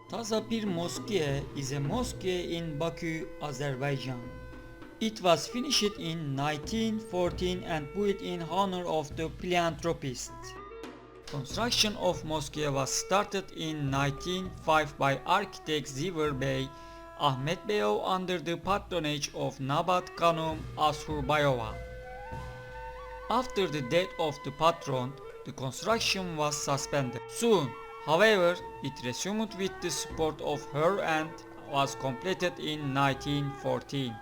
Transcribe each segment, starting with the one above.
Taza Pir Mosque is a mosque in Baku, Azerbaijan. It was finished in 1914 and built in honor of the philanthropist. Construction of mosque was started in 1905 by architect XIV Bey, Ahmet Beyov under the patronage of Nabat Khanum Asurbayova. After the death of the patron, the construction was suspended. Soon, however, it resumed with the support of her and was completed in 1914.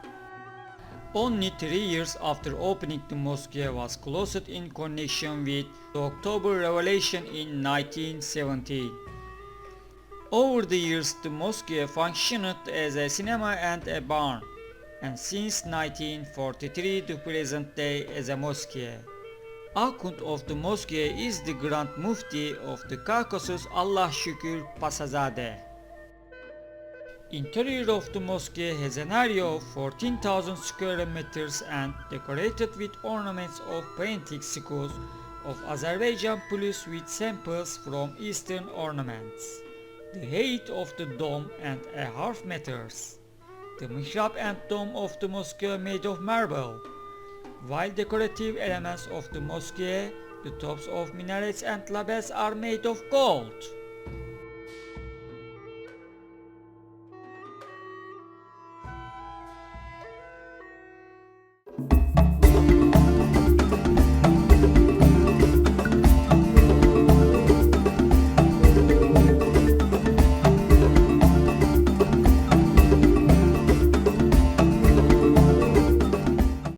Only 3 years after opening, the mosque was closed in connection with the October Revolution in 1917. Over the years, the mosque functioned as a cinema and a barn, and since 1943 to present day as a mosque. Akhund of the mosque is the Grand Mufti of the Caucasus Allah Şükür Pasazadeh. Interior of the mosque has an area of 14,000 square meters and decorated with ornaments of painting schools of Azerbaijan plus with samples from Eastern ornaments. The height of the dome and a half meters. The mihrab and dome of the mosque are made of marble, while decorative elements of the mosque, the tops of minarets and labels are made of gold.